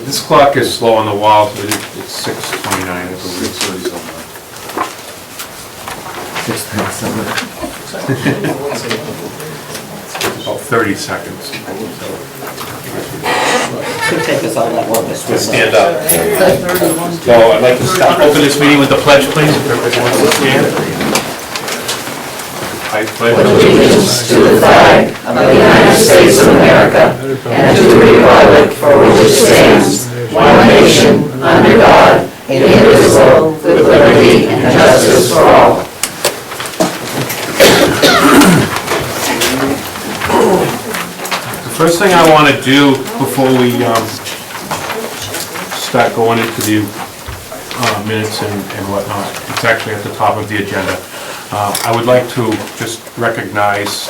This clock is slow on the wall, so it's 6:29, I believe. About 30 seconds. Could take us all that long to swim. Stand up. So I'd like to open this meeting with the pledge, please, if everybody wants to stand. I pledge Allegiance to the flag of the United States of America and to the republic for which it stands, one nation, under God, indivisible, with liberty and justice for all. The first thing I want to do before we start going into the minutes and whatnot, it's actually at the top of the agenda. I would like to just recognize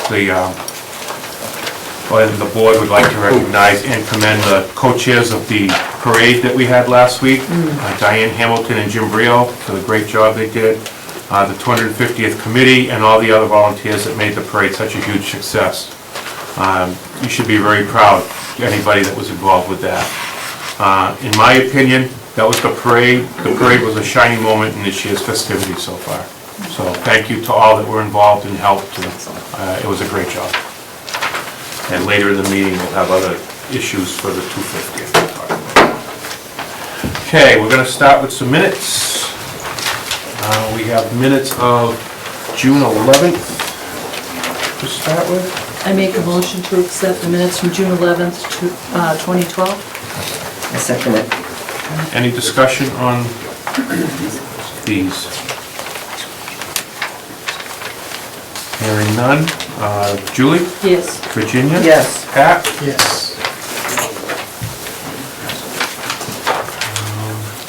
or the board would like to recognize and commend the co-chairs of the parade that we had last week, Diane Hamilton and Jim Brio, for the great job they did, the 250th committee, and all the other volunteers that made the parade such a huge success. You should be very proud, anybody that was involved with that. In my opinion, that was the parade. The parade was a shining moment in this year's festivities so far. So thank you to all that were involved and helped. It was a great job. And later in the meeting, we'll have other issues for the 250th. Okay, we're going to start with some minutes. We have minutes of June 11th to start with. I make a motion to accept the minutes from June 11th, 2012. I second it. Any discussion on these? Hearing none. Julie? Yes. Virginia? Yes. Pat? Yes.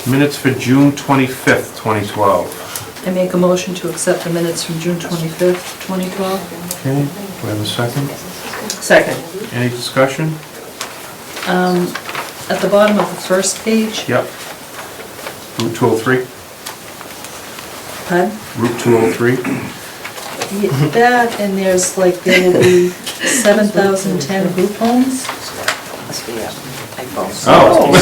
Minutes for June 25th, 2012. I make a motion to accept the minutes from June 25th, 2012. Okay, do we have a second? Second. Any discussion? At the bottom of the first page, Yep. Route 203? pardon? Route 203? That, and there's like, there will be 7,010 group homes. Must be a typo. Oh.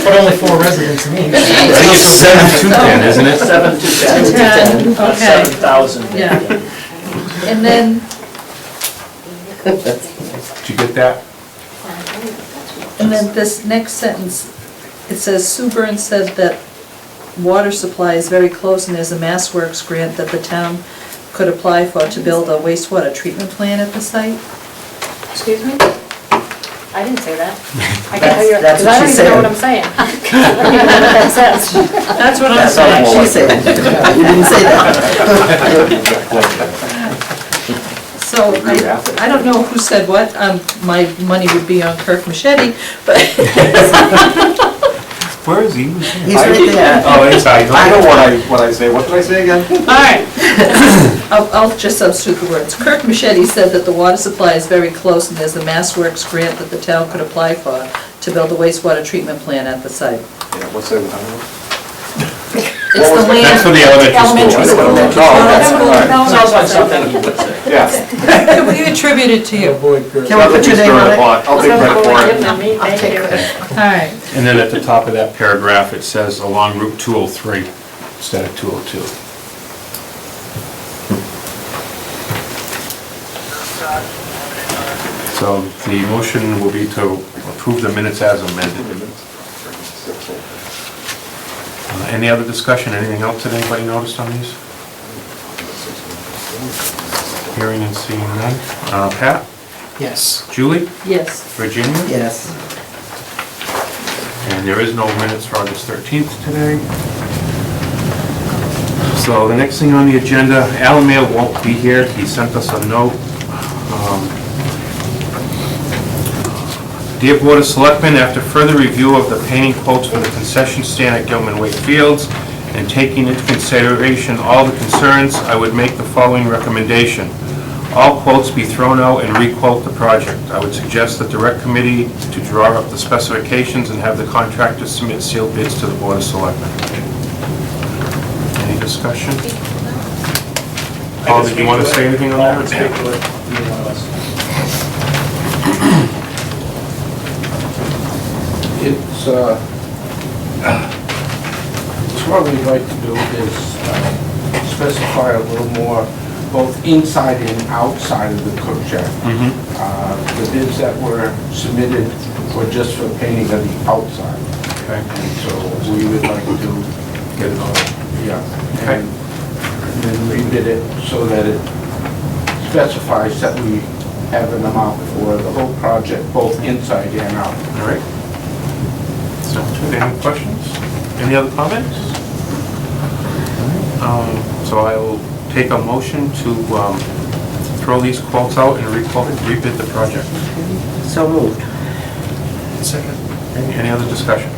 But only 4 residents in each. I think it's 7-2-10, isn't it? 7 to 10. 10, okay. 7,000. Yeah. And then, Did you get that? this next sentence, it says, Sue Burns said that water supply is very close and there's a Mass Works grant that the town could apply for to build a wastewater treatment plant at the site. Excuse me? I didn't say that. I can tell you, That's because I what don't she even know said. what I'm saying. I don't even know what that says. That's what I'm That's saying. what she said. You didn't say that. So I don't know who said what. My money would be on Kirk Machete, but Where is he? He's right there. Oh, inside. I know what I say. What did I say again? all right. I'll just substitute the words. Kirk Machete said that the water supply is very close and there's a Mass Works grant that the town could apply for to build a wastewater treatment plant at the site. Yeah, what's that? It's the land. That's for the elementary school. Oh, that's all right. Sounds like something you would say. Yeah. We attribute it to you. Avoid Kurt. Can we put your name on it? I'll take credit for it. Thank you. All right. And then at the top of that paragraph, it says along Route 203 instead of 202. So the motion will be to approve the minutes as amended. Any other discussion, anything else that anybody noticed on these? Hearing and seeing none. Pat? Yes. Julie? Yes. Virginia? Yes. And there is no minutes for August 13th today. So the next thing on the agenda, Alan Mail won't be here. He sent us a note. Dear Board of Selectmen, after further review of the painting quotes for the concession stand at Gilman Waite Fields and taking into consideration all the concerns, I would make the following recommendation. All quotes be thrown out and re-quote the project. I would suggest the direct committee to draw up the specifications and have the contractors submit sealed bids to the Board of Selectmen. discussion? Paul, did you want to say anything on that? It's, what we'd like to do is specify a little more, both inside and outside of the cook shack. The bids that were submitted were just for painting of the outside. Okay. And so we would like to get it all, yeah. And then rebid it so that it specifies that we have an amount for the whole project, both inside and out. All right. Sounds good. Any questions? Any other comments? So I will take a motion to throw these quotes out and rebid the project. So moved. Second. Any other discussion?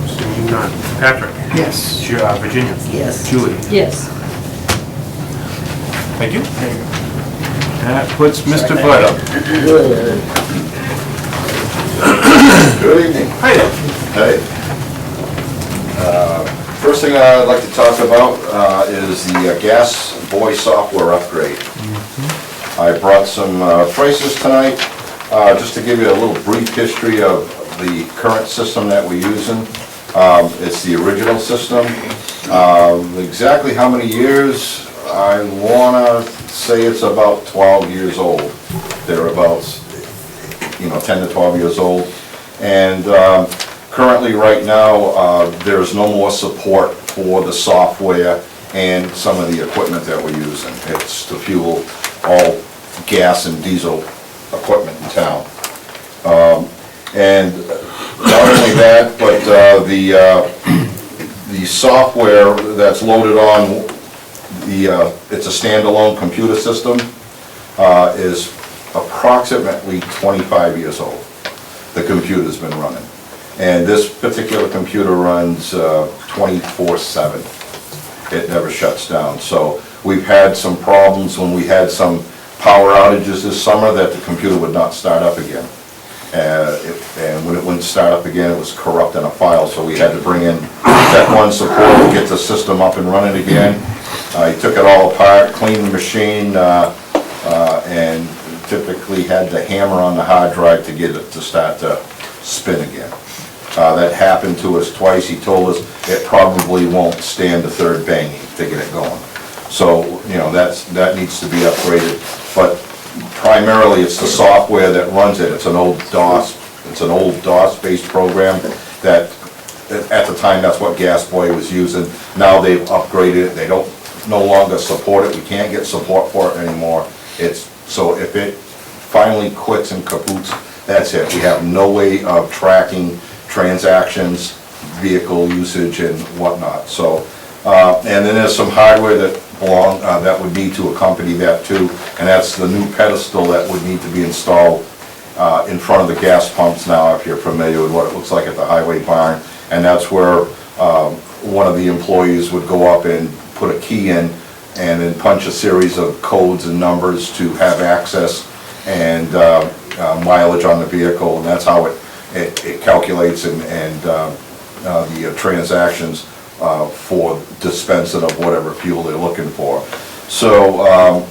Seeing none. Patrick? Yes. Virginia? Yes. Julie? Yes. Thank you. That puts Mr. Bud up. Good evening. Hi there. Hey. First thing I'd like to talk about is the gas BOS software upgrade. I brought some prices tonight, just to give you a little brief history of the current system that we're using. It's the original system. Exactly how many years? I want to say it's about 12 years old. They're about, 10 to 12 years old. And currently, right now, there's no more support for the software and some of the equipment that we're using. It's to fuel all gas and diesel equipment in town. And not only that, but the software that's loaded on it's a standalone computer system, is approximately 25 years old. The computer's been running. And this particular computer runs 24/7. It never shuts down. So we've had some problems when we had some power outages this summer that the computer would not start up again. And when it wouldn't start up again, it was corrupting a file, so we had to bring in Tech 1 support to get the system up and running again. He took it all apart, cleaned the machine, and typically had to hammer on the hard drive to get it to start to spin again. That happened to us twice. He told us it probably won't stand the third banging to get it going. So, that needs to be upgraded. But primarily, it's the software that runs it. It's an old DOS-based program that, at the time, that's what Gas Boy was using. Now they've upgraded it. They don't no longer support it. We can't get support for it anymore. So if it finally quits and kapoots, that's it. We have no way of tracking transactions, vehicle usage, and whatnot. So, and then there's some hardware that would need to accompany that too, and that's the new pedestal that would need to be installed in front of the gas pumps now, if you're familiar with what it looks like at the highway barn. And that's where one of the employees would go up and put a key in and then punch a series of codes and numbers to have access and mileage on the vehicle, and that's how it calculates and the transactions for dispensing of whatever fuel they're looking for. So I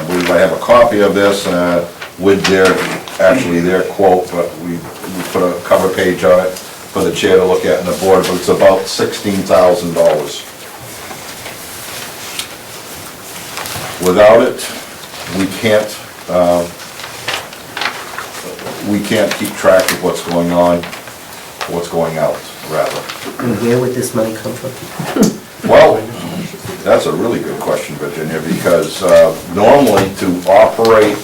believe I have a copy of this with their quote, but we put a cover page on it for the chair to look at in the board, but it's about $16,000. Without it, we can't keep track of what's going on, what's going out, rather. And where would this money come from? Well, that's a really good question, Virginia, because normally to operate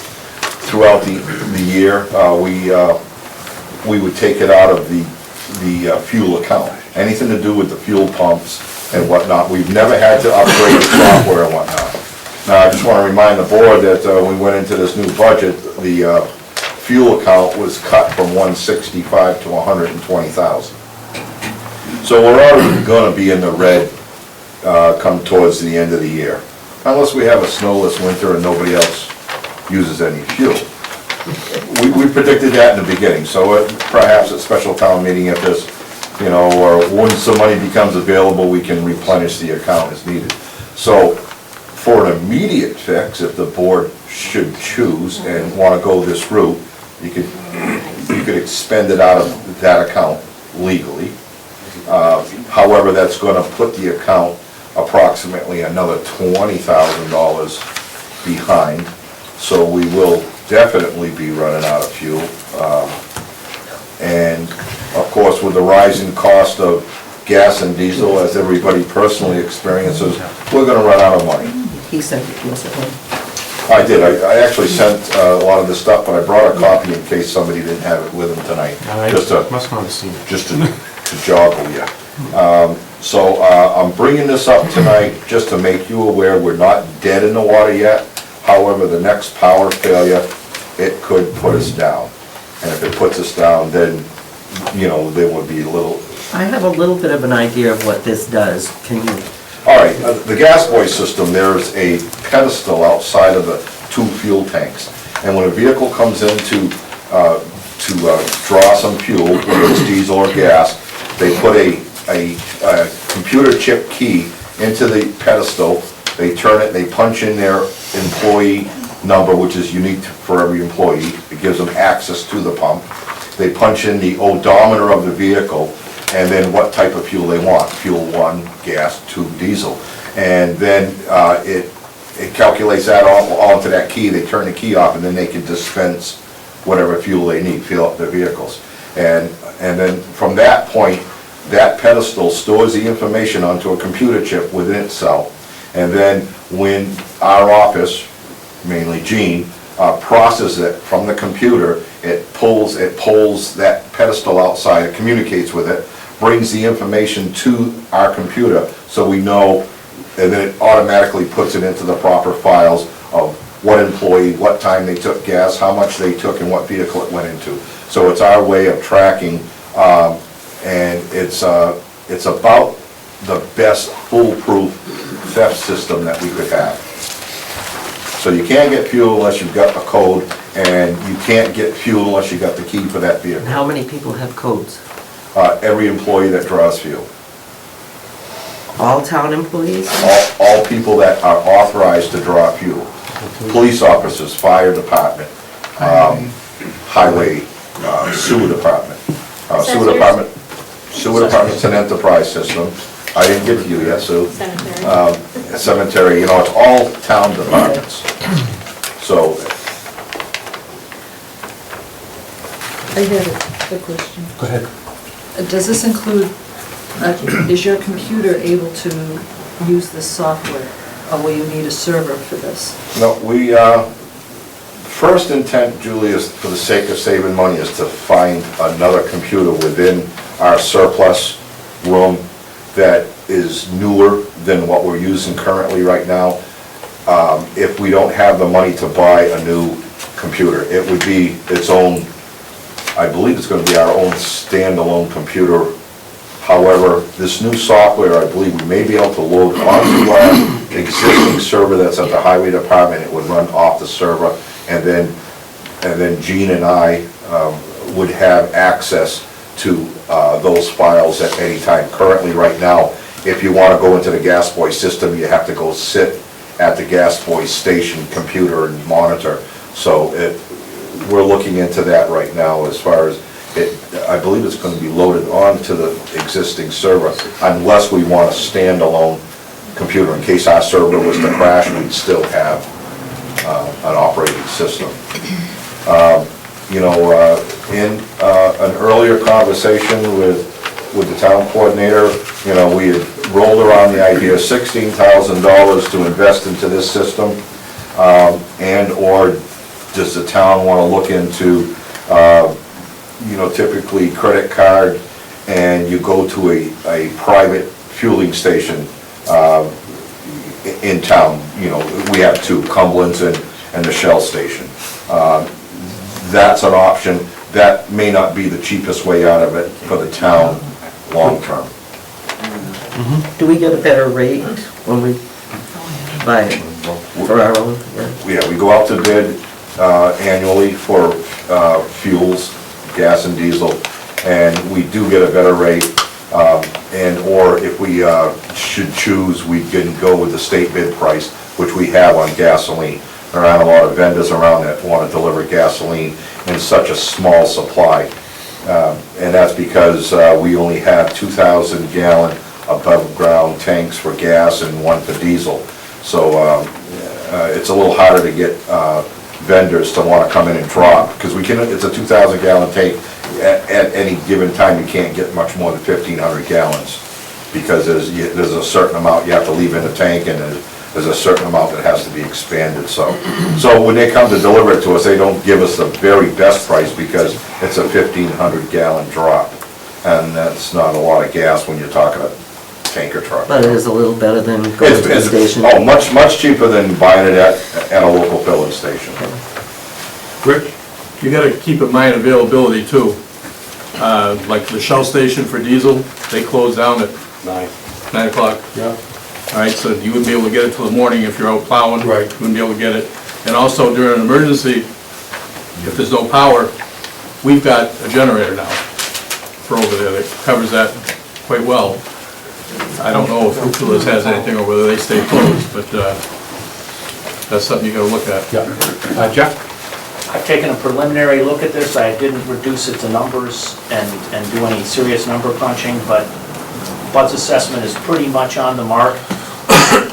throughout the year, we would take it out of the fuel account. Anything to do with the fuel pumps and whatnot, we've never had to upgrade the software and whatnot. Now, I just want to remind the board that when we went into this new budget, the fuel account was cut from 165 to 120,000. So we're already going to be in the red come towards the end of the year, unless we have a snowless winter and nobody else uses any fuel. We predicted that in the beginning, so perhaps at special town meeting, if there's you know, or once the money becomes available, we can replenish the account as needed. So for an immediate fix, if the board should choose and want to go this route, you could expend it out of that account legally. However, that's going to put the account approximately another $20,000 behind. So we will definitely be running out of fuel. And of course, with the rising cost of gas and diesel, as everybody personally experiences, we're going to run out of money. He sent it to us at home. I did. I actually sent a lot of this stuff, but I brought a copy in case somebody didn't have it with them tonight. Just to Must not have seen it. just to joggle you. So I'm bringing this up tonight just to make you aware, we're not dead in the water yet. However, the next power failure, it could put us down. And if it puts us down, then, you know, there would be a little... I have a little bit of an idea of what this does. Can you, All right, the gas boy system, there's a pedestal outside of the two fuel tanks. And when a vehicle comes in to draw some fuel, whether it's diesel or gas, they put a computer chip key into the pedestal, they turn it, they punch in their employee number, which is unique for every employee. It gives them access to the pump. They punch in the odometer of the vehicle, and then what type of fuel they want. Fuel 1, gas, 2, diesel. And then it calculates that all into that key. They turn the key off, and then they can dispense whatever fuel they need, fill up their vehicles. And then from that point, that pedestal stores the information onto a computer chip within itself. And then when our office, mainly Gene, processes it from the computer, it pulls that pedestal outside, it communicates with it, brings the information to our computer so we know, and then it automatically puts it into the proper files of what employee, what time they took gas, how much they took, and what vehicle it went into. So it's our way of tracking, and it's about the best foolproof theft system that we could have. So you can't get fuel unless you've got a code, and you can't get fuel unless you got the key for that and vehicle. how many people have codes? Every employee that draws fuel. All town employees? All people that are authorized to draw fuel. Police officers, fire department, highway, sewer department. Sewer department's an enterprise system. I didn't give it to you yet, Sue. Cemetery. Cemetery, you know, it's all town departments. So, I have a question. Go ahead. Does this include, is your computer able to use this software, or will you need a server for this? no, first intent, Julie, is for the sake of saving money, is to find another computer within our surplus room that is newer than what we're using currently right now. If we don't have the money to buy a new computer, it would be its own, I believe it's going to be our own standalone computer. However, this new software, I believe we may be able to load onto our existing server that's at the highway department. It would run off the server, and then Gene and I would have access to those files at any time. Currently, right now, if you want to go into the gas boy system, you have to go sit at the gas boy station computer and monitor. So we're looking into that right now as far as I believe it's going to be loaded onto the existing server unless we want a standalone computer. In case our server was to crash, we'd still have an operating system. You know, in an earlier conversation with the town coordinator, you know, we had rolled around the idea of $16,000 to invest into this system, and/or does the town want to look into, you know, typically credit card, and you go to a private fueling station in town. You know, we have two, Cumberland's and the Shell station. That's an option. That may not be the cheapest way out of it for the town long term. Do we get a better rate when we buy it for our own? Yeah. Yeah, we go out to bid annually for fuels, gas and diesel, and we do get a better rate. Or if we should choose, we can go with the state bid price, which we have on gasoline. There aren't a lot of vendors around that want to deliver gasoline in such a small supply. And that's because we only have 2,000 gallon above ground tanks for gas and one for diesel. So it's a little harder to get vendors to want to come in and drop, because it's a 2,000 gallon tank. At any given time, you can't get much more than 1,500 gallons, because there's a certain amount you have to leave in the tank, and there's a certain amount that has to be expanded. So when they come to deliver it to us, they don't give us the very best price, because it's a 1,500 gallon drop, and that's not a lot of gas when you're talking a tanker truck. But it is a little better than going to the station. Oh, much cheaper than buying it at a local filling station. Rick, you gotta keep in mind availability too. Like the Shell station for diesel, they close down at 9 o'clock. Yeah. All right, so you wouldn't be able to get it till the morning if you're out plowing. Right. You wouldn't be able to get it. And also during an emergency, if there's no power, we've got a generator now for over there that covers that quite well. I don't know if Ucluelas has anything or whether they stay closed, but that's something you gotta look at. Yeah. Jeff? I've taken a preliminary look at this. I didn't reduce it to numbers and do any serious number crunching, but Bud's assessment is pretty much on the mark.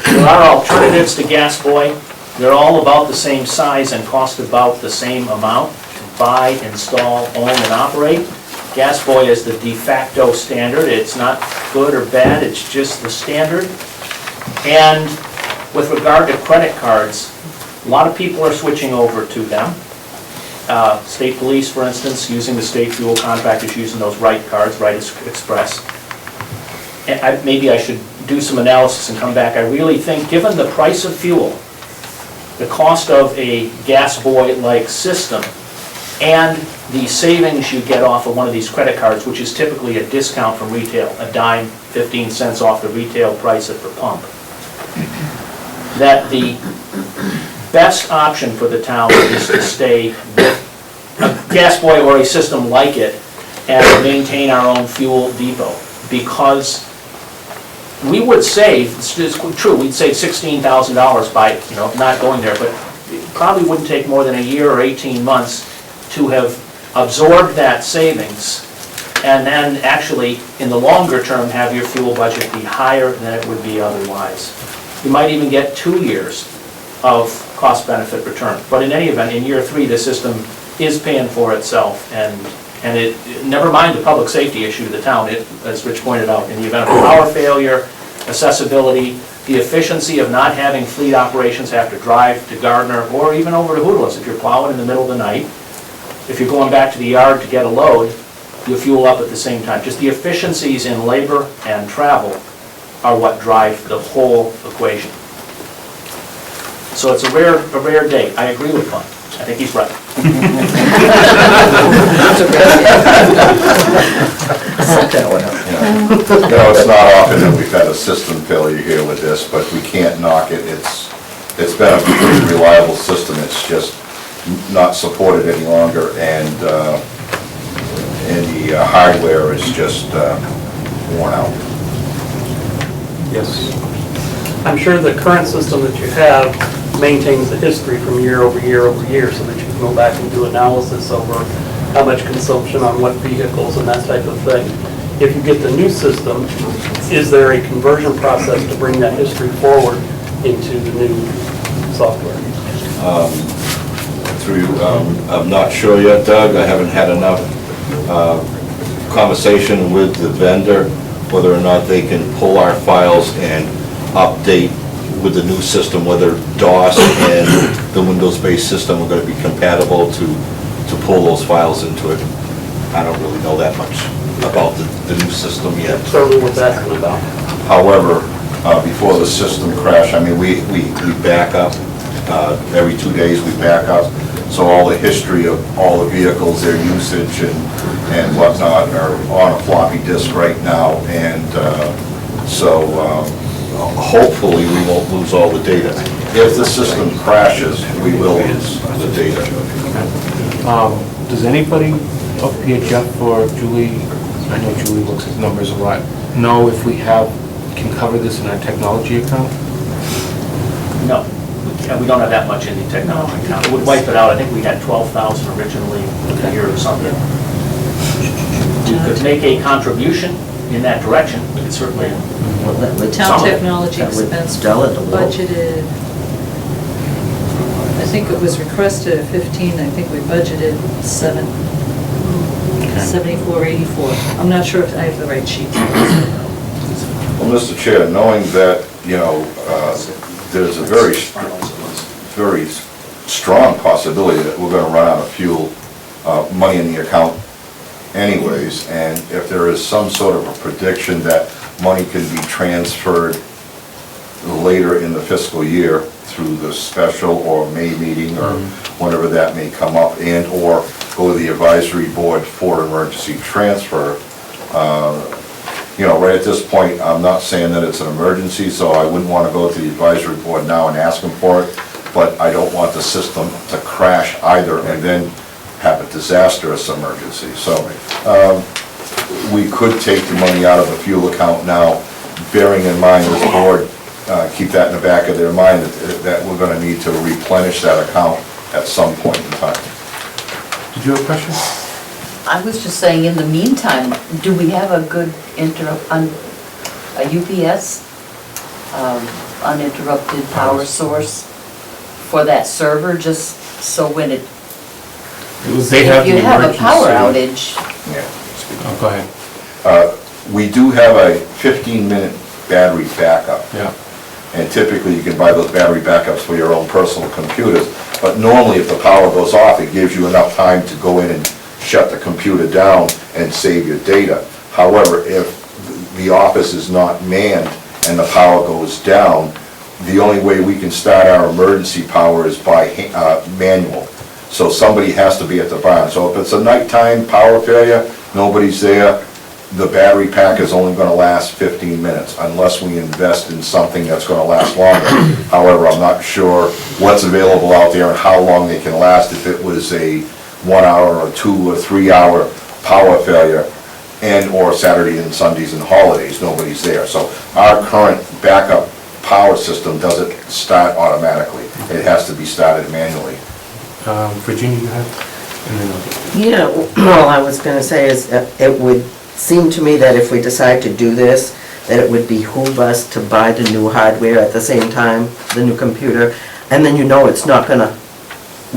There are alternatives to Gas Boy. They're all about the same size and cost about the same amount to buy, install, own, and operate. Gas Boy is the de facto standard. It's not good or bad, it's just the standard. And with regard to credit cards, a lot of people are switching over to them. State police, for instance, using the state fuel contractors, using those Right cards, Right Express. And maybe I should do some analysis and come back. I really think, given the price of fuel, the cost of a Gas Boy-like system, and the savings you get off of one of these credit cards, which is typically a discount from retail, a dime, 15 cents off the retail price at the pump, that the best option for the town is to stay with a Gas Boy or a system like it and maintain our own fuel depot, because we would save, it's true, we'd save $16,000 by not going there, but it probably wouldn't take more than a year or 18 months to have absorbed that savings, and then actually, in the longer term, have your fuel budget be higher than it would be otherwise. You might even get 2 years of cost-benefit return. But in any event, in year 3, the system is paying for itself, and it, never mind the public safety issue to the town, it, as Rich pointed out, in the event of power failure, accessibility, the efficiency of not having fleet operations have to drive to Gardner or even over to Hoodless if you're plowing in the middle of the night. If you're going back to the yard to get a load, you fuel up at the same time. Just the efficiencies in labor and travel are what drive the whole equation. So it's a rare day. I agree with Bud. I think he's right. It's not often that we've had a system failure here with this, but we can't knock it. It's been a pretty reliable system. It's just not supported any longer, and the hardware is just worn out. Yes. I'm sure the current system that you have maintains the history from year over year over year, so that you can go back and do analysis over how much consumption on what vehicles and that type of thing. If you get the new system, is there a conversion process to bring that history forward into the new software? I'm not sure yet, Doug. I haven't had enough conversation with the vendor whether or not they can pull our files and update with the new system, whether DOS and the Windows-based system are going to be compatible to pull those files into it. I don't really know that much about the new system yet. That's certainly what that's about. However, before the system crash, I mean, we back up. Every 2 days we back up. So all the history of all the vehicles, their usage and whatnot are on a floppy disk right now. And hopefully we won't lose all the data. If the system crashes, we will lose the data. Does anybody up here, Jeff or Julie, I know Julie looks at numbers a lot. Know if we can cover this in our technology account? No, we don't have that much in the technology account. It would wipe it out. I think we had 12,000 originally a year or something. We could make a contribution in that direction. We could certainly. Well, that would- Town Some. technology That would expense dull it a little. budgeted, I think it was requested at 15, I think we budgeted 7484. I'm not sure if I have the right sheet. Well, Mr. Chair, knowing that, there's a very strong possibility that we're gonna run out of fuel, money in the account anyways, and if there is some sort of a prediction that money can be transferred later in the fiscal year through the special or May meeting or whenever that may come up, and/or go to the advisory board for emergency transfer. Right at this point, I'm not saying that it's an emergency, so I wouldn't want to go to the advisory board now and ask them for it, but I don't want the system to crash either and then have a disastrous emergency. So we could take the money out of the fuel account now, bearing in mind this board, keep that in the back of their mind, that we're going to need to replenish that account at some point in time. Did you have a question? I was just saying, in the meantime, do we have a good a UPS, uninterrupted power source for that server, just so when it, They have if you the have a power emergency- outage, Oh, go ahead. We do have a 15-minute battery backup. Yeah. And typically, you can buy those battery backups for your own personal computers, but normally if the power goes off, it gives you enough time to go in and shut the computer down and save your data. However, if the office is not manned and the power goes down, the only way we can start our emergency power is by manual. So somebody has to be at the barn. So if it's a nighttime power failure, nobody's there, the battery pack is only going to last 15 minutes unless we invest in something that's going to last longer. However, I'm not sure what's available out there and how long they can last. If it was a 1 hour or 2 or 3 hour power failure and/or Saturday and Sundays and holidays, nobody's there. So our current backup power system doesn't start automatically. It has to be started manually. Virginia, you have? And then Yeah, well, I was gonna say is, it would seem to me that if we decide to do this, that it would behoove us to buy the new hardware at the same time, the new computer, and then it's not gonna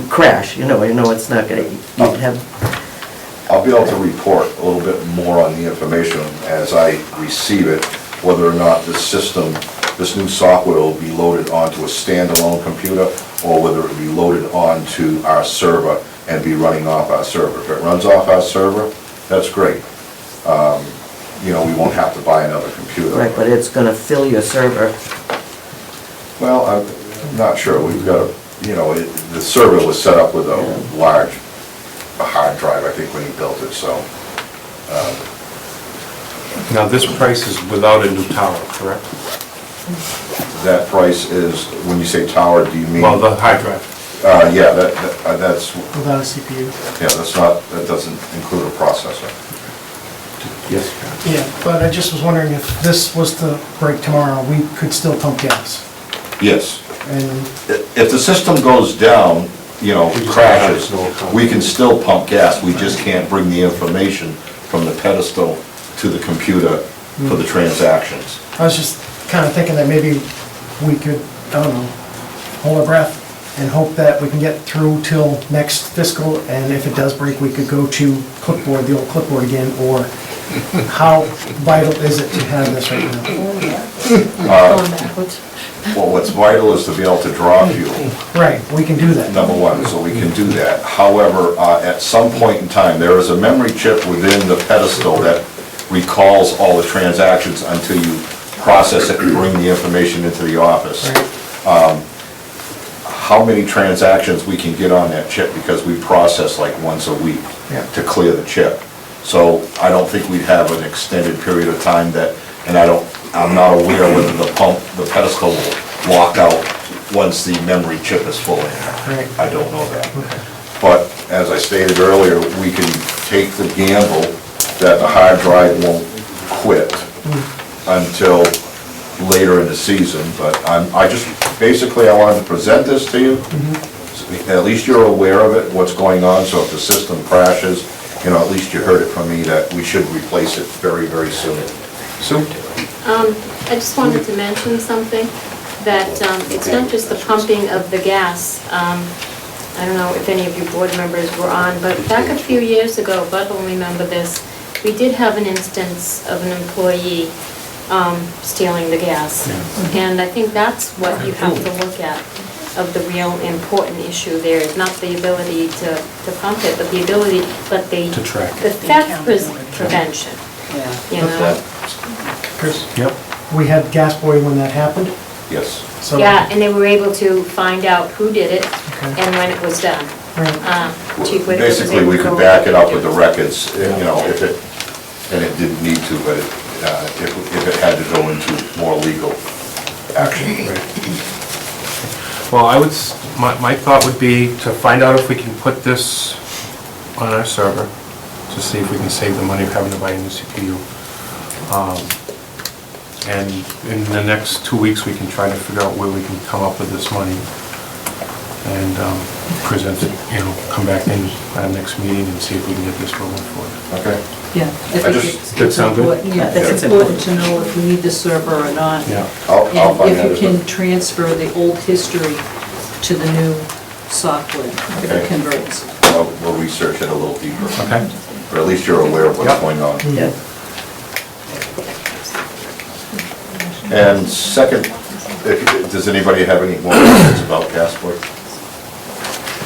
crash, it's not gonna, you'd have, I'll be able to report a little bit more on the information as I receive it, whether or not this system, this new software will be loaded onto a standalone computer, or whether it will be loaded onto our server and be running off our server. If it runs off our server, that's great. We won't have to buy another computer. right, but it's gonna fill your server. Well, I'm not sure. We've got the server was set up with a large hard drive, I think, when he built it, so. Now, this price is without a new tower, correct? That price is, when you say tower, do you mean? Well, the hard drive. Yeah, that's, Without a CPU? yeah, that doesn't include a processor. Yes. Yeah, but I just was wondering if this was to break tomorrow, we could still pump gas. Yes. And, If the system goes down, crashes, we can still pump gas, we just can't bring the information from the pedestal to the computer for the transactions. I was just kind of thinking that maybe we could, I don't know, hold our breath and hope that we can get through till next fiscal, and if it does break, we could go to clipboard, the old clipboard again, or how vital is it to have this right now? Going backwards. Well, what's vital is to be able to draw fuel. Right, we can do that. Number one, so we can do that. However, at some point in time, there is a memory chip within the pedestal that recalls all the transactions until you process it and bring the information into the office. How many transactions we can get on that chip, because we process like once a week to clear the chip. So I don't think we'd have an extended period of time that, and I'm not aware whether the pedestal will lock out once the memory chip is full in. Right. I don't know that. But as I stated earlier, we can take the gamble that the hard drive won't quit until later in the season, but basically I wanted to present this to you. At least you're aware of it, what's going on, so if the system crashes, at least you heard it from me that we should replace it very, very soon. Sue? I just wanted to mention something, that it's not just the pumping of the gas. I don't know if any of you board members were on, but back a few years ago, Bud will remember this, we did have an instance of an employee stealing the gas. And I think that's what you have to look at, of the real important issue there, is not the ability to pump it, but the ability, To track it. the theft prevention, you know? Chris, Yep. we had gas boy when that happened, Yes. so. Yeah, and they were able to find out who did it Okay. and when it was done. Right. Chief Whitaker was Basically, able we to could go back in it up and with the do records, if it, and it didn't need to, but if it had to go into more legal action. Well, my thought would be to find out if we can put this on our server, to see if we can save the money of having to buy a new CPU. And in the next 2 weeks, we can try to figure out where we can come up with this money and present it, come back in at our next meeting and see if we can get this rolling forward. Okay. Yeah, I just- That sound good? Yeah, it's important to know if we need the server or not. Yeah. I'll find And out. if you can transfer the old history to the new software, if it Okay. converts. We'll research it a little deeper. Okay. Or at least you're aware of what's Yep. going on. Yeah. And second, does anybody have any more questions about Cassport?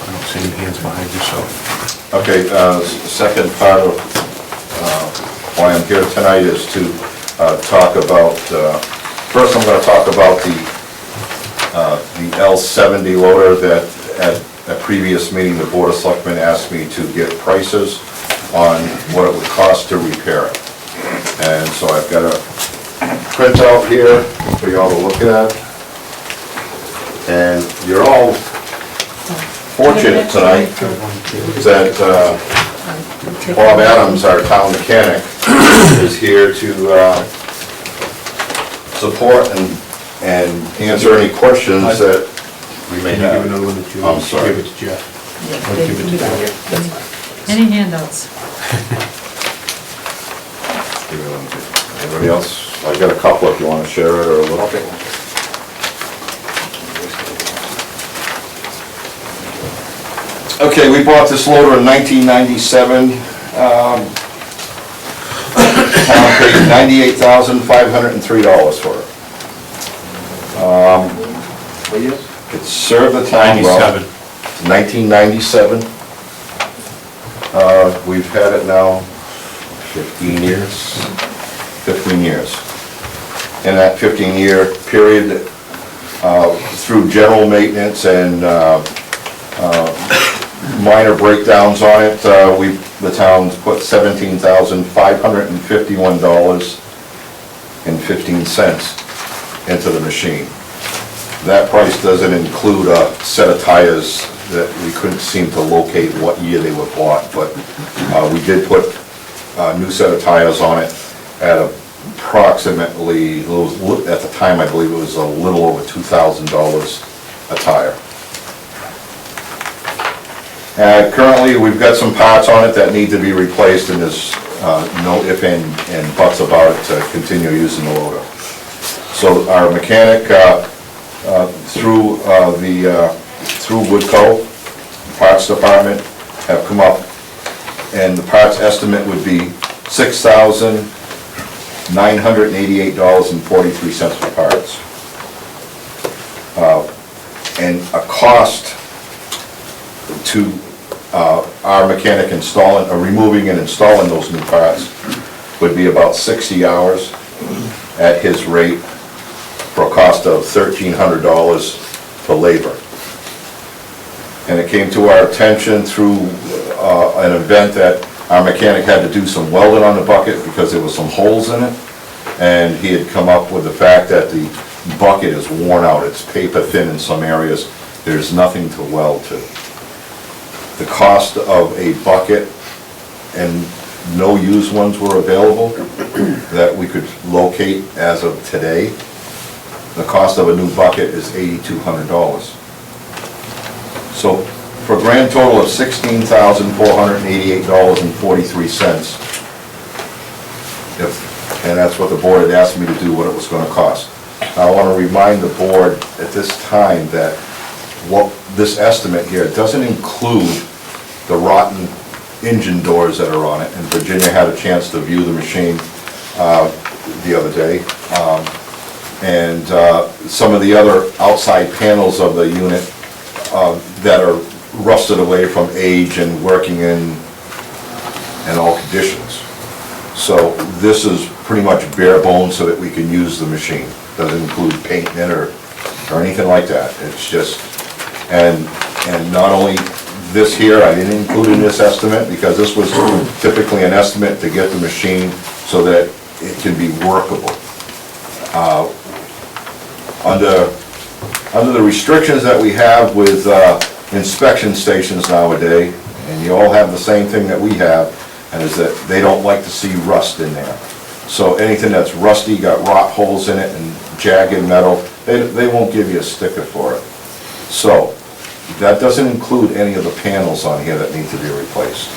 I don't see any hands behind you, so. Okay, second part of why I'm here tonight is to talk about, first I'm going to talk about the L70 loader that at a previous meeting, the Board of Selectmen asked me to get prices on what it would cost to repair it. And so I've got a printout here for you all to look at. And you're all fortunate tonight that Bob Adams, our town mechanic, is here to support and answer any questions that we may Can you give have. another one that you? I'm sorry. Give it to Jeff. Or give it to Jeff. Any handouts? Anybody else? I've got a couple if you want to share it or look. Okay, we bought this loader in 1997. Town paid $98,503 for it. What year? It served the town well. 97. 1997. We've had it now 15 years. 15 years. In that 15-year period, through general maintenance and minor breakdowns on it, the town's put $17,551.15 into the machine. That price doesn't include a set of tires that we couldn't seem to locate what year they were bought, but we did put a new set of tires on it at approximately, at the time I believe it was a little over $2,000 a tire. Currently, we've got some parts on it that need to be replaced, and there's no if and buts about it to continue using the loader. So our mechanic, through Woodco Parts Department, have come up, and the parts estimate would be $6,988.43 for parts. And a cost to our mechanic installing, removing and installing those new parts would be about 60 hours at his rate for a cost of $1,300 for labor. And it came to our attention through an event that our mechanic had to do some welding on the bucket because there was some holes in it. And he had come up with the fact that the bucket is worn out, it's paper thin in some areas, there's nothing to weld to. The cost of a bucket, and no used ones were available that we could locate as of today. The cost of a new bucket is $8,200. So for a grand total of $16,488.43. And that's what the board had asked me to do, what it was gonna cost. I wanna remind the board at this time that this estimate here doesn't include the rotten engine doors that are on it, and Virginia had a chance to view the machine the other day. And some of the other outside panels of the unit that are rusted away from age and working in all conditions. So this is pretty much bare bones so that we can use the machine. Doesn't include paint in it or anything like that. It's just, and not only this here, I didn't include in this estimate because this was typically an estimate to get the machine so that it can be workable. Under the restrictions that we have with inspection stations nowadays, and you all have the same thing that we have, and is that they don't like to see rust in there. So anything that's rusty, got rot holes in it and jagged metal, they won't give you a sticker for it. So that doesn't include any of the panels on here that need to be replaced.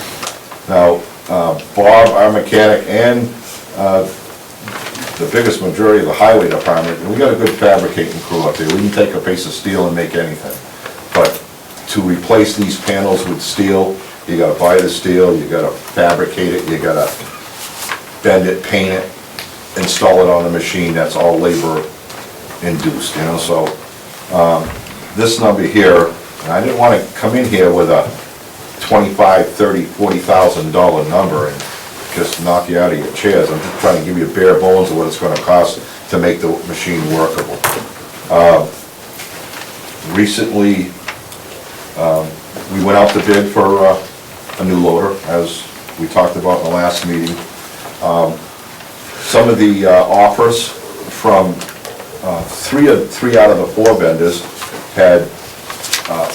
Now, Bob, our mechanic, and the biggest majority of the highway department, and we got a good fabricating crew up there. We can take a piece of steel and make anything. But to replace these panels with steel, you gotta buy the steel, you gotta fabricate it, you gotta bend it, paint it, install it on the machine. That's all labor induced, you know, so this number here, and I didn't want to come in here with a $25,000, $30,000, $40,000 number and just knock you out of your chairs. I'm just trying to give you bare bones of what it's going to cost to make the machine workable. Recently, we went out to bid for a new loader, as we talked about in the last meeting. Some of the offers from three out of the four vendors had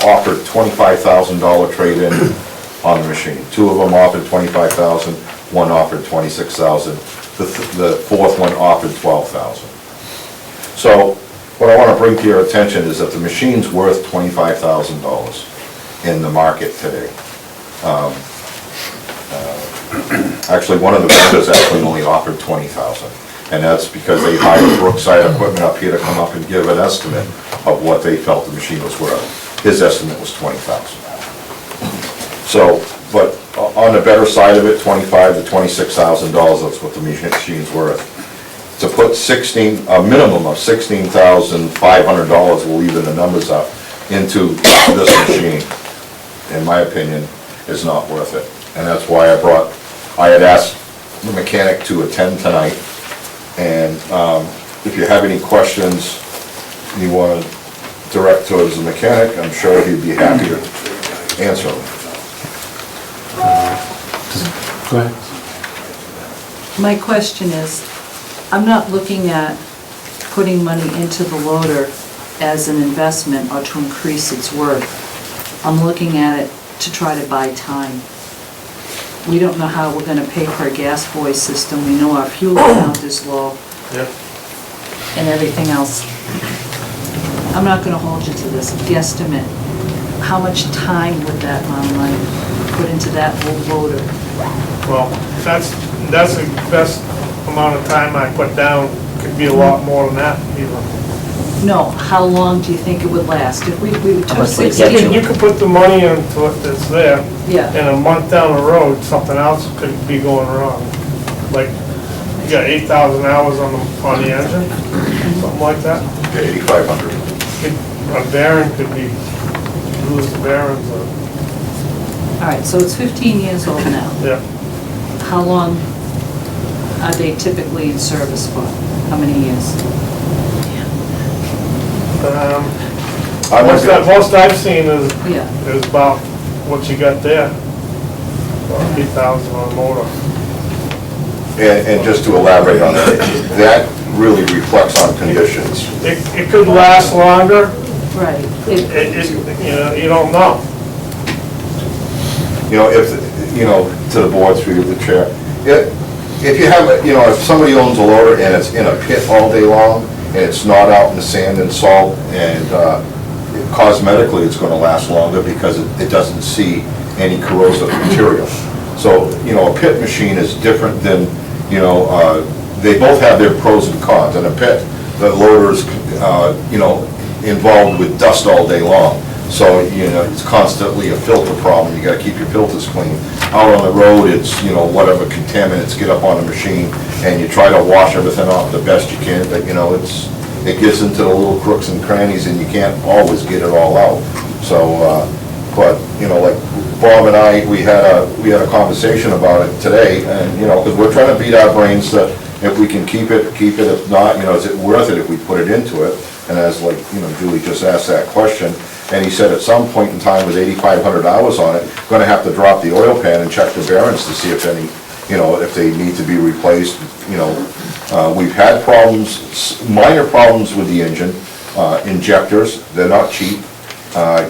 offered $25,000 trade-in on the machine. Two of them offered $25,000, one offered $26,000, the fourth one offered $12,000. So what I want to bring to your attention is that the machine's worth $25,000 in the market today. Actually, one of the vendors actually only offered $20,000, and that's because they hired Brookside Equipment up here to come up and give an estimate of what they felt the machine was worth. His estimate was $20,000. So, but on the better side of it, $25,000 to $26,000, that's what the machine's worth. To put a minimum of $16,500, we'll even the numbers up, into this machine, in my opinion, is not worth it. And that's why I had asked the mechanic to attend tonight, and if you have any questions you want to direct towards the mechanic, I'm sure he'd be happy to answer them. Go ahead. My question is, I'm not looking at putting money into the loader as an investment or to increase its worth. I'm looking at it to try to buy time. We don't know how we're gonna pay for a gas boy system. We know our fuel account is low. Yep. And everything else. I'm not gonna hold you to this guesstimate. How much time would that amount of money put into that old loader? Well, that's the best amount of time I put down. Could be a lot more than that even. No, how long do you think it would last? If we took much would it 16... get You could put the money into it that's there, Yeah, and a month down the road, something else could be going wrong. Like, you got 8,000 hours on the engine, something like that. Okay, 8,500. A bearing could be, lose the bearings, all right, so it's 15 years old now. yeah. How long are they typically in service for? How many years? Most I've seen is Yeah, about what you got there. About 8,000 on a motor. And just to elaborate on that, that really reflects on conditions. It could last longer, right. you don't know. You know, if, you know, to the board through the chair, if you have, if somebody owns a loader and it's in a pit all day long, and it's not out in the sand and salt, and cosmetically, it's gonna last longer because it doesn't see any corrosive material. So, a pit machine is different than, they both have their pros and cons. In a pit, the loader's, involved with dust all day long. So, it's constantly a filter problem, you gotta keep your filters clean. Out on the road, it's, whatever contaminants get up on the machine, and you try to wash everything off the best you can, but, it gets into the little crooks and crannies, and you can't always get it all out. So, but, like Bob and I, we had a conversation about it today, and, because we're trying to beat our brains to, if we can keep it, if not, is it worth it if we put it into it? And as Julie just asked that question, and he said at some point in time with 8,500 hours on it, gonna have to drop the oil pan and check the bearings to see if any, if they need to be replaced. We've had problems, minor problems with the engine, injectors, they're not cheap. I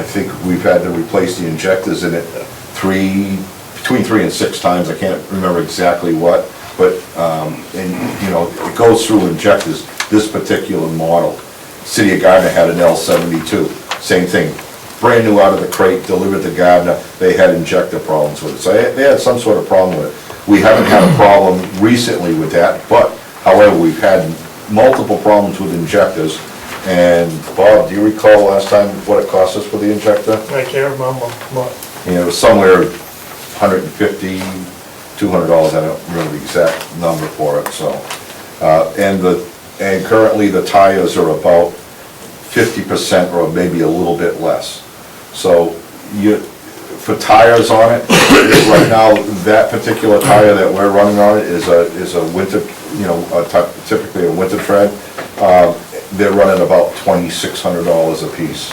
think we've had to replace the injectors in it between 3 and 6 times, I can't remember exactly what, but, it goes through injectors, this particular model. City of Gardner had an L72, same thing, brand new out of the crate, delivered to Gardner, they had injector problems with it, so they had some sort of problem with it. We haven't had a problem recently with that, but, however, we've had multiple problems with injectors. And Bob, do you recall last time what it cost us for the injector? I can't remember, but It was somewhere $150, $200, I don't remember the exact number for it, so. And currently the tires are about 50% or maybe a little bit less. So for tires on it, right now, that particular tire that we're running on it is a winter, typically a winter tread. They're running about $2,600 a piece,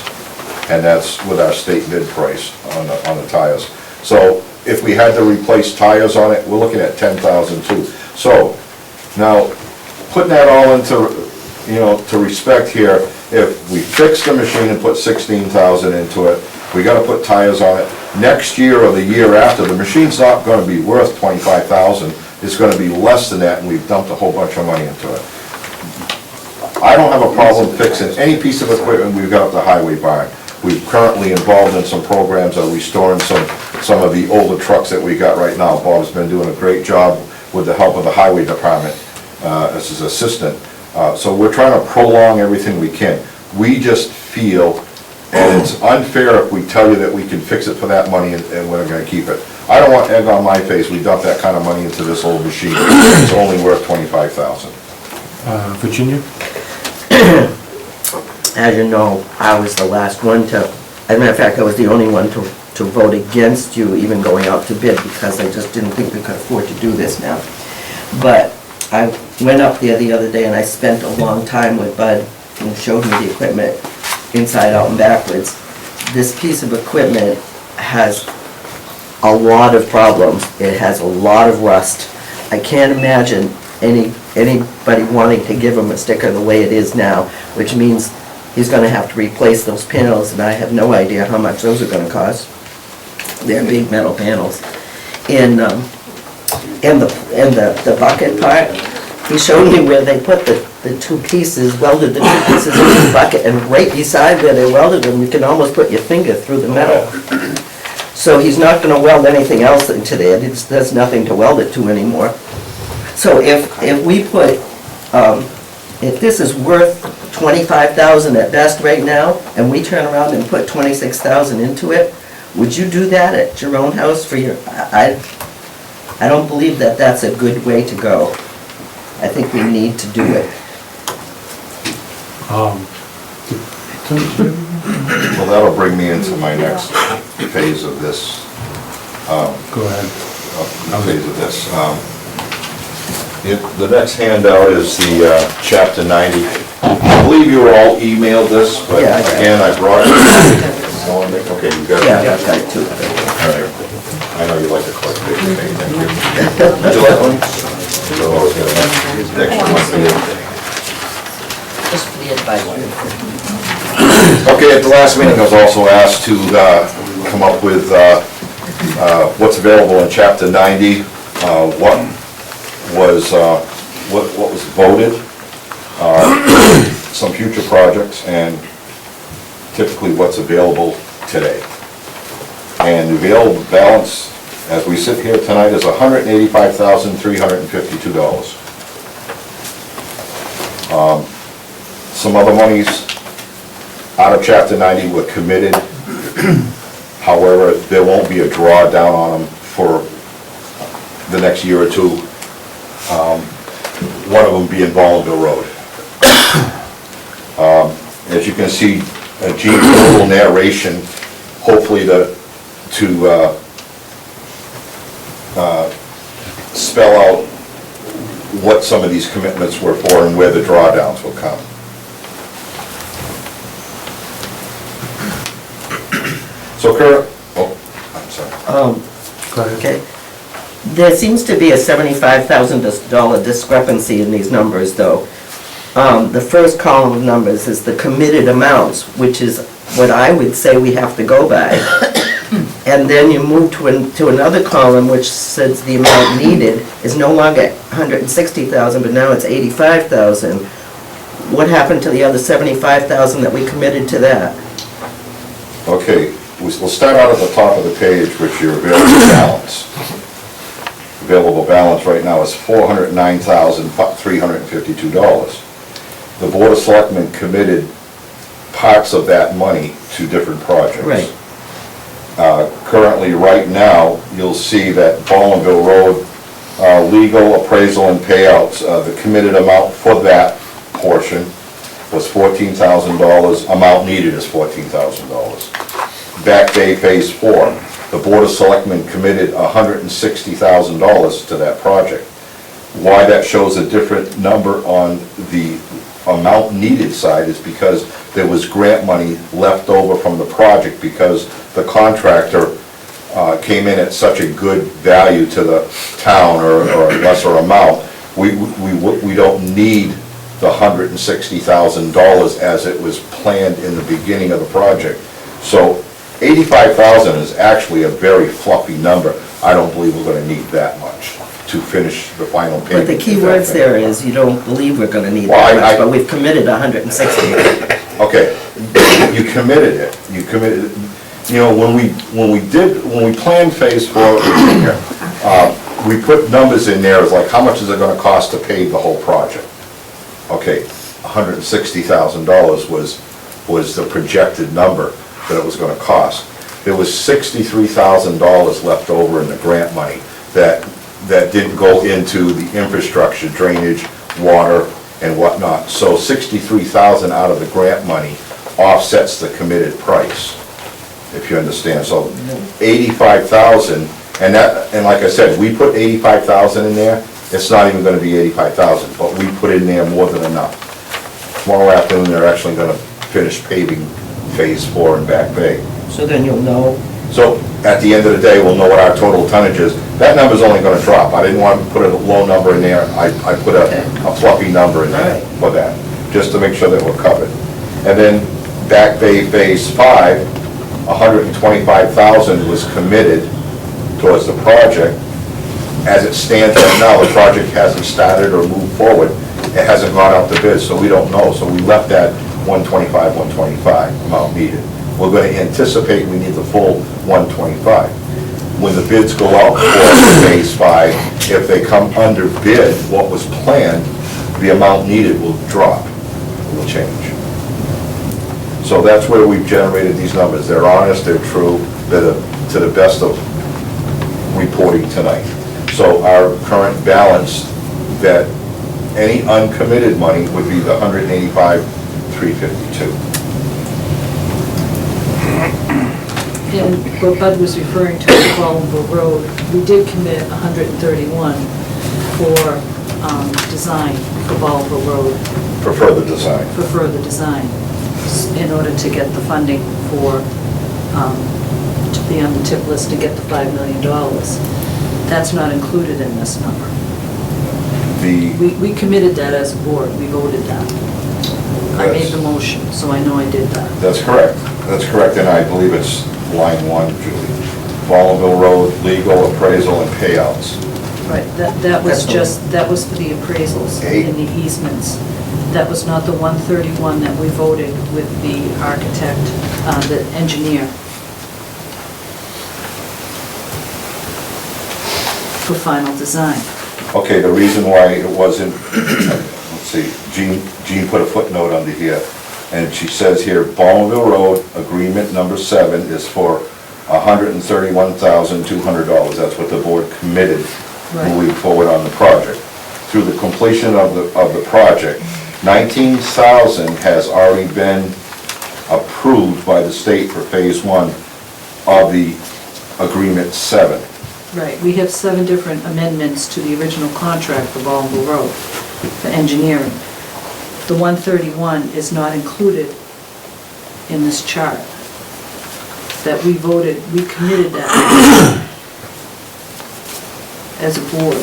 and that's with our state bid price on the tires. So if we had to replace tires on it, we're looking at $10,000 too. So now, putting that all into, to respect here, if we fix the machine and put $16,000 into it, we gotta put tires on it. Next year or the year after, the machine's not gonna be worth $25,000. It's gonna be less than that, and we've dumped a whole bunch of money into it. I don't have a problem fixing any piece of equipment we've got up the highway barn. We're currently involved in some programs of restoring some of the older trucks that we got right now. Bob's been doing a great job with the help of the highway department as his assistant. So we're trying to prolong everything we can. We just feel, and it's unfair if we tell you that we can fix it for that money and we're gonna keep it. I don't want egg on my face, we dump that kind of money into this old machine. It's only worth $25,000. Virginia? As you know, I was the last one to, as a matter of fact, I was the only one to vote against you even going out to bid, because I just didn't think we could afford to do this now. But I went up there the other day and I spent a long time with Bud, and showed me the equipment inside out and backwards. This piece of equipment has a lot of problems. It has a lot of rust. I can't imagine anybody wanting to give him a sticker the way it is now, which means he's gonna have to replace those panels, and I have no idea how much those are gonna cost. They're big metal panels. And the bucket part, he showed me where they put the two pieces, welded the two pieces in the bucket, and right beside where they welded them, you can almost put your finger through the metal. So he's not gonna weld anything else into there, there's nothing to weld it to anymore. So if we put, if this is worth $25,000 at best right now, and we turn around and put $26,000 into it, would you do that at your own house for your, I don't believe that that's a good way to go. I think we need to do it. Well, that'll bring me into my next phase of this. Go ahead. Phase of this. The next handout is the Chapter 90. I believe you were all emailed this, but Yeah, I got it. again, I brought it. Okay, you got it? Yeah, I've got it too. All right. I know you like to collect paper, thank you. Would you like one? So, next one. Just for the advice. Okay, at the last meeting, I was also asked to come up with what's available in Chapter 90 what was voted, some future projects, and typically what's available today. And the available balance, as we sit here tonight, is $185,352. Some other monies out of Chapter 90 were committed. However, there won't be a drawdown on them for the next year or two. One of them being Ballinville Road. As you can see, Gene's little narration, hopefully to spell out what some of these commitments were for and where the drawdowns will come. So I'm sorry. Go ahead. Okay. There seems to be a $75,000 discrepancy in these numbers, though. The first column of numbers is the committed amounts, which is what I would say we have to go by. And then you move to another column which says the amount needed is no longer 160,000, but now it's 85,000. What happened to the other 75,000 that we committed to that? Okay, we'll start out at the top of the page with your available balance. Available balance right now is $409,352. The Board of Selectmen committed parts of that money to different projects. Right. Currently, right now, you'll see that Ballinville Road, legal, appraisal, and payouts, the committed amount for that portion was $14,000, amount needed is $14,000. Back Bay Phase 4, the Board of Selectmen committed $160,000 to that project. Why that shows a different number on the amount needed side is because there was grant money left over from the project because the contractor came in at such a good value to the town or a lesser amount. We don't need the $160,000 as it was planned in the beginning of the project. So 85,000 is actually a very fluffy number. I don't believe we're gonna need that much to finish the final payment. But the key words there is, you don't believe we're gonna need Well, that much, but we've committed 160. Okay, you committed it, you know, when we planned Phase 4, we put numbers in there as like, how much is it gonna cost to pave the whole project? Okay, $160,000 was the projected number that it was gonna cost. There was $63,000 left over in the grant money that didn't go into the infrastructure, drainage, water, and whatnot. So $63,000 out of the grant money offsets the committed price, if you understand. So 85,000, and like I said, we put 85,000 in there. It's not even gonna be 85,000, but we put in there more than enough. Tomorrow afternoon, they're actually gonna finish paving Phase 4 in Back Bay. So then you'll know. So at the end of the day, we'll know what our total tonnage is. That number's only gonna drop. I didn't want to put a low number in there. I put a fluffy number in there for that, just to make sure that we're covered. And then Back Bay Phase 5, 125,000 was committed towards the project. As it stands right now, the project hasn't started or moved forward. It hasn't gone out to bid, so we don't know. So we left that 125 amount needed. We're going to anticipate we need the full 125. When the bids go out for Phase 5, if they come under bid what was planned, the amount needed will drop, will change. So that's where we've generated these numbers. They're honest, they're true, they're to the best of reporting tonight. So our current balance, that any uncommitted money would be the $185,352. And what Bud was referring to, Ballinville Road, we did commit 131 for design for Ballinville Road. For further design. For further design, in order to get the funding for, to be on the tip list to get the $5 million. That's not included in this number. We committed that as a board, we voted that. I made the motion, so I know I did that. That's correct, and I believe it's line 1, Julie. Ballinville Road, legal, appraisal, and payouts. Right. That was That's just, that was for the appraisals Eight. and the easements. That was not the 131 that we voted with the architect, the engineer. For final design. Okay, the reason why it wasn't, let's see, Jean put a footnote under here, and she says here, Ballinville Road, agreement number 7 is for $131,200. That's what the board committed Right. moving forward on the project. Through the completion of the project, $19,000 has already been approved by the state for phase 1 of the agreement 7. Right, we have 7 different amendments to the original contract for Ballinville Road for engineering. The 131 is not included in this chart. That we voted, we committed that as a board.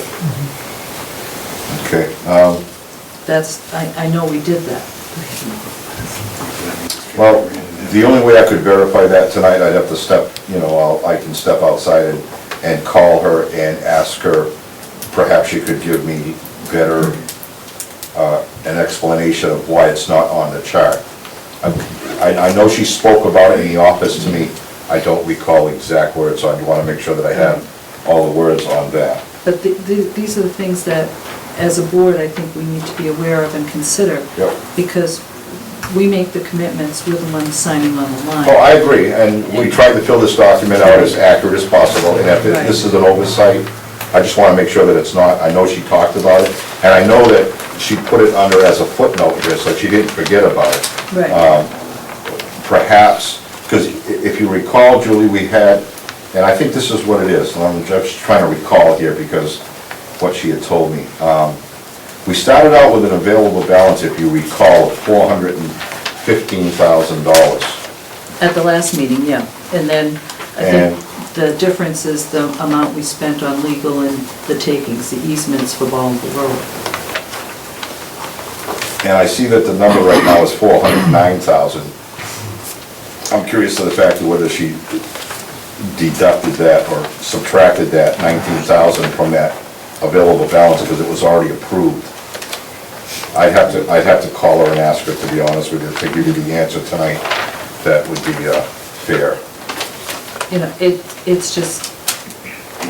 Okay, That's, I know we did that. well, the only way I could verify that tonight, I'd have to step, I can step outside and call her and ask her, perhaps she could give me better, an explanation of why it's not on the chart. I know she spoke about it in the office to me. I don't recall exact words, so I want to make sure that I have all the words on that. But these are the things that, as a board, I think we need to be aware of and consider. Yep. Because we make the commitments, we're the ones signing on the line. Oh, I agree, and we tried to fill this document out as accurate as possible, and if this is an oversight, I just want to make sure that it's not. I know she talked about it, and I know that she put it under as a footnote here, so she didn't forget about it. Right. Perhaps, because if you recall, Julie, we had, and I think this is what it is, and I'm just trying to recall here because what she had told me. We started out with an available balance, if you recall, of $415,000. At the last meeting, yeah. And then I And- think the difference is the amount we spent on legal and the takings, the easements for Ballinville Road. And I see that the number right now is $409,000. I'm curious of the fact of whether she deducted that or subtracted that $19,000 from that available balance because it was already approved. I'd have to call her and ask her, to be honest with you, to give you the answer tonight. That would be fair. You know, it's just,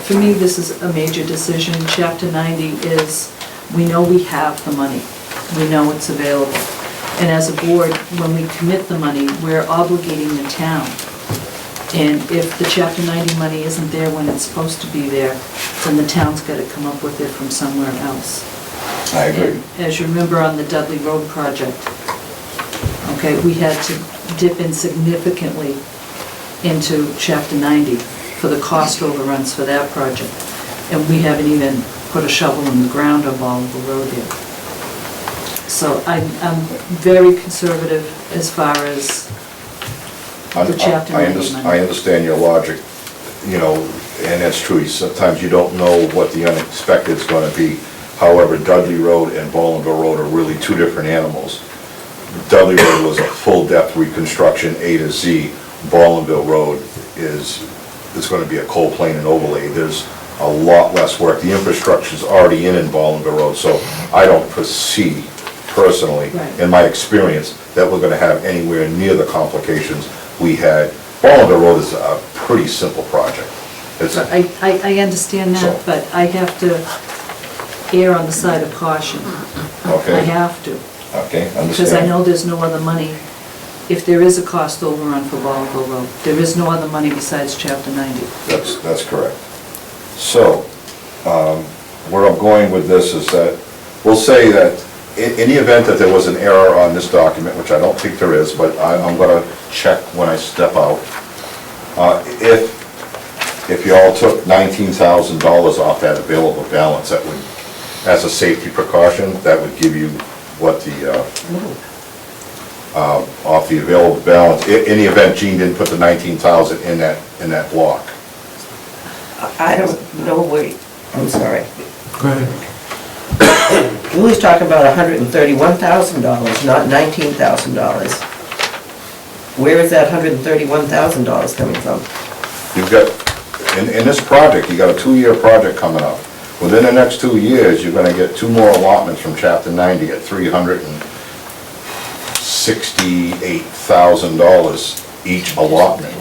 for me, this is a major decision. Chapter 90 is, we know we have the money. We know it's available. And as a board, when we commit the money, we're obligating the town. And if the Chapter 90 money isn't there when it's supposed to be there, then the town's got to come up with it from somewhere else. I agree. And as you remember on the Dudley Road project, okay, we had to dip in significantly into Chapter 90 for the cost overruns for that project. And we haven't even put a shovel in the ground on Ballinville Road yet. So I'm very conservative as far as the Chapter 90 money. I understand your logic, and that's true. Sometimes you don't know what the unexpected is going to be. However, Dudley Road and Ballinville Road are really two different animals. Dudley Road was a full-depth reconstruction, A to Z. Ballinville Road is going to be a cold plain and overlay. There's a lot less work. The infrastructure's already in Ballinville Road, so I don't foresee personally, Right. in my experience, that we're going to have anywhere near the complications we had. Ballinville Road is a pretty simple project. It's, I understand So- that, but I have to err on the side of caution. I okay, have to, okay, understand. because I know there's no other money. If there is a cost overrun for Ballinville Road, there is no other money besides Chapter 90. That's correct. So, where I'm going with this is that, we'll say that in the event that there was an error on this document, which I don't think there is, but I'm gonna check when I step out. If you all took $19,000 off that available balance, that would, as a safety precaution, that would give you what the, off the available balance, in the event Gene didn't put the 19,000 in that block. I don't know, wait, I'm sorry. Go ahead. Julie's talking about $131,000, not $19,000. Where is that $131,000 coming from? You've got, in this project, you got a 2-year project coming up. Within the next 2 years, you're gonna get 2 more allotments from Chapter 90 at $368,000 each allotment.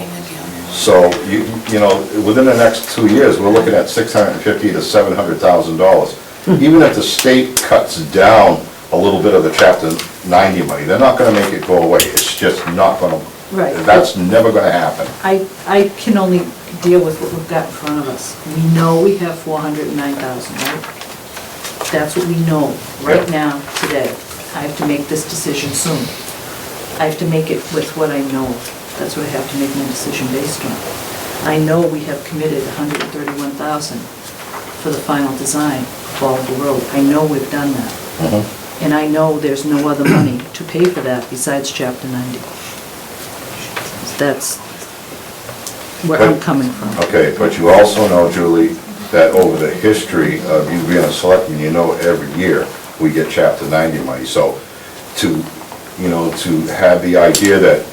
So, you know, within the next 2 years, we're looking at $650,000 to $700,000. Even if the state cuts down a little bit of the Chapter 90 money, they're not gonna make it go away. It's just not gonna, Right. that's never gonna happen. I can only deal with what we've got in front of us. We know we have 409,000, right? That's what we know right now, today. I have to make this decision soon. I have to make it with what I know. That's what I have to make my decision based on. I know we have committed 131,000 for the final design of Ballable Road. I know we've done that. And I know there's no other money to pay for that besides Chapter 90. That's where I'm coming from. Okay, but you also know, Julie, that over the history of you being a selectman, you know every year we get Chapter 90 money. So to, you know, to have the idea that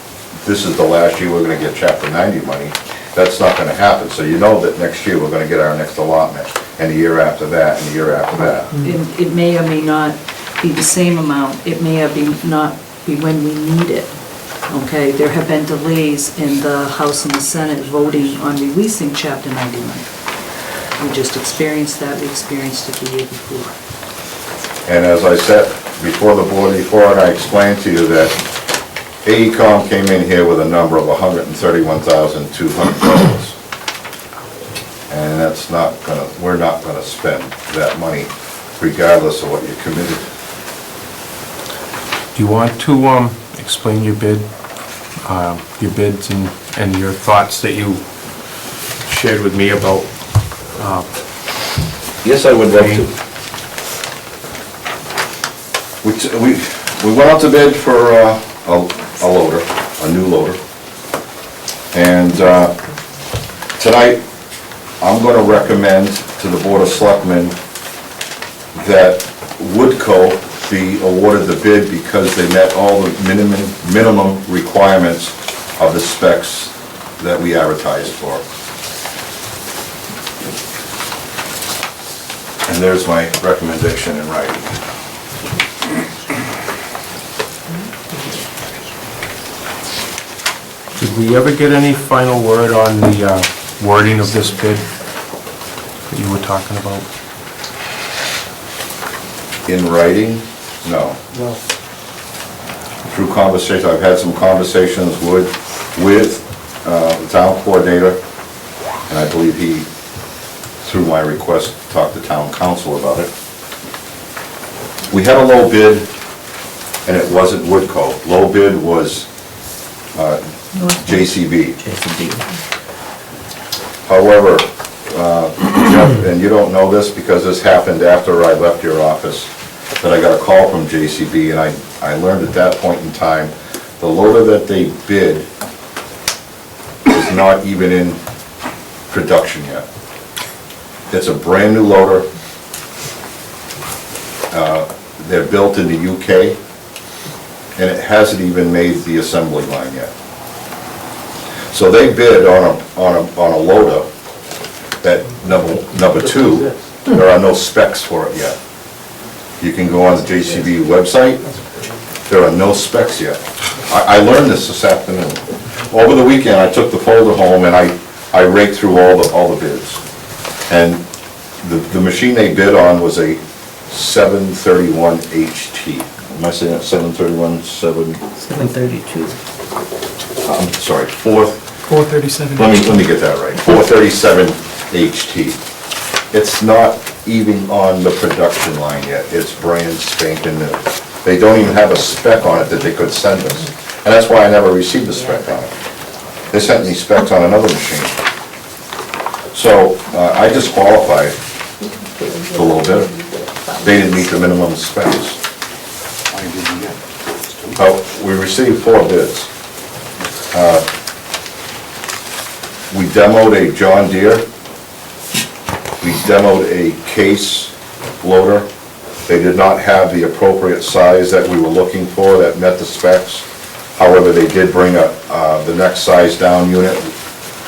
this is the last year we're gonna get Chapter 90 money, that's not gonna happen. So you know that next year we're gonna get our next allotment, and the year after that, and the year after that. It may or may not be the same amount. It may or may not be when we need it. Okay, there have been delays in the House and the Senate voting on releasing Chapter 90 money. We just experienced that, we experienced it the year before. And as I said before the board before, and I explained to you that AECom came in here with a number of $131,200. And that's not gonna, we're not gonna spend that money regardless of what you committed. Do you want to explain your bid, your bids and your thoughts that you shared with me about? Yes, I would love to. We went out to bid for a loader, a new loader. And tonight, I'm going to recommend to the Board of Selectmen that Woodco be awarded the bid because they met all the minimum requirements of the specs that we advertised for. And there's my recommendation in writing. Did we ever get any final word on the wording of this bid that you were talking about? In writing? No. No. Through conversation, I've had some conversations with the town coordinator, and I believe he, through my request, talked to town council about it. We had a low bid, and it wasn't Woodco. Low bid was JCB. However, Jeff, and you don't know this because this happened after I left your office, that I got a call from JCB, and I learned at that point in time, the loader that they bid is not even in production yet. It's a brand new loader. They're built in the UK, and it hasn't even made the assembly line yet. So they bid on a loader that number two, there are no specs for it yet. You can go on the JCB website, there are no specs yet. I learned this afternoon. Over the weekend, I took the folder home and I raked through all the bids. And the machine they bid on was a 731 HT. Am I saying that 732. I'm sorry, 437. let me get that right. 437 HT. It's not even on the production line yet. It's brand spanking new. They don't even have a spec on it that they could send us. And that's why I never received a spec on it. They sent me specs on another machine. So I disqualified the low bidder. They didn't meet the minimum specs. We received 4 bids. We demoed a John Deere. We demoed a Case loader. They did not have the appropriate size that we were looking for that met the specs. However, they did bring the next size down unit.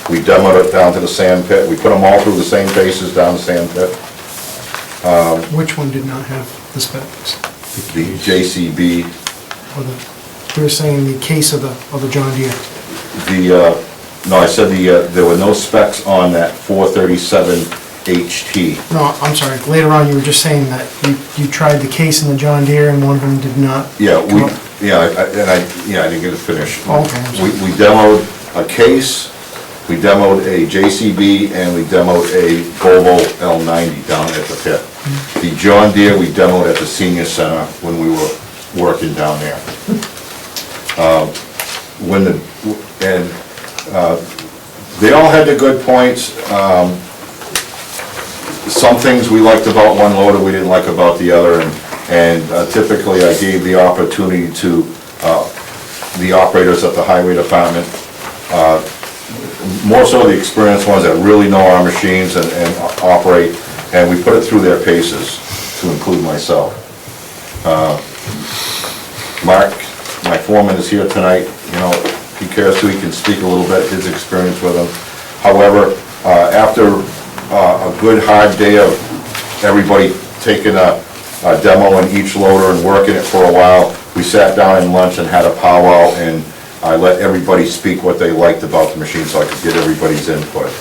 We demoed it down to the sand pit. We put them all through the same paces down the sand pit. Which one did not have the specs? The JCB, Or the, we were saying the case of the John Deere. no, I said there were no specs on that 437 HT. No, I'm sorry, later on you were just saying that you tried the case in the John Deere and one of them did not. Yeah, come up. I didn't get it finished. Oh, okay, I'm sorry. We demoed a case, we demoed a JCB, and we demoed a Volvo L90 down at the pit. The John Deere, we demoed at the senior center when we were working down there. They all had their good points. Some things we liked about one loader, we didn't like about the other, and typically I gave the opportunity to the operators at the highway department, more so the experienced ones that really know our machines and operate, and we put it through their paces, to include myself. Mark, my foreman, is here tonight. You know, if he cares to, he can speak a little bit, his experience with them. However, after a good hard day of everybody taking a demo in each loader and working it for a while, we sat down in lunch and had a powwow, and I let everybody speak what they liked about the machine so I could get everybody's input.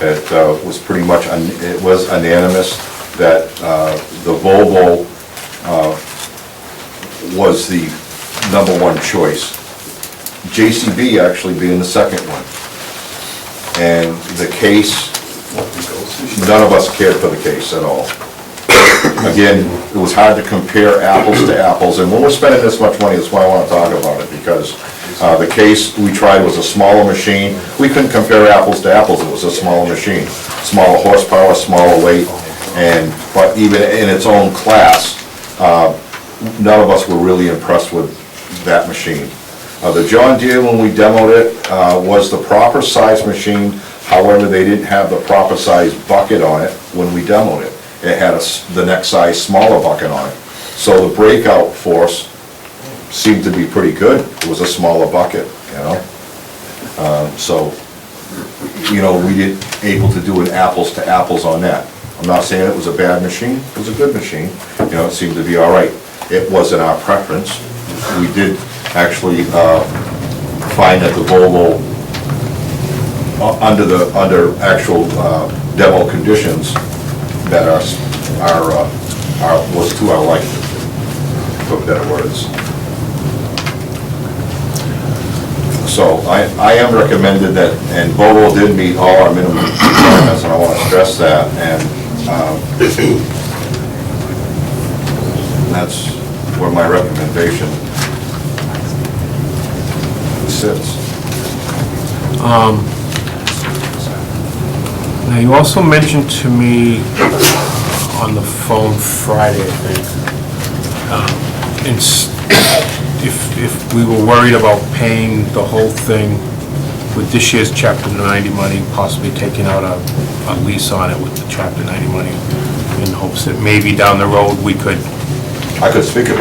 It was pretty much, it was unanimous that the Volvo was the #1 choice. JCB actually being the second one. And the case, none of us cared for the case at all. Again, it was hard to compare apples to apples, and when we're spending this much money, that's why I want to talk about it, because the case we tried was a smaller machine. We couldn't compare apples to apples, it was a smaller machine. Smaller horsepower, smaller weight, but even in its own class, none of us were really impressed with that machine. The John Deere, when we demoed it, was the proper size machine. However, they didn't have the proper size bucket on it when we demoed it. It had the next size smaller bucket on it. So the breakout force seemed to be pretty good. It was a smaller bucket, you know? So, you know, we didn't able to do an apples to apples on that. I'm not saying it was a bad machine, it was a good machine. You know, it seemed to be all right. It wasn't our preference. We did actually find that the Volvo, under actual demo conditions, that was to our liking, for better words. So I am recommended that, and Volvo did meet all our minimum requirements, and I want to stress that, and that's where my recommendation sits. Now, you also mentioned to me on the phone Friday, I think, if we were worried about paying the whole thing with this year's Chapter 90 money, possibly taking out a lease on it with the Chapter 90 money, in hopes that maybe down the road we could I could speak about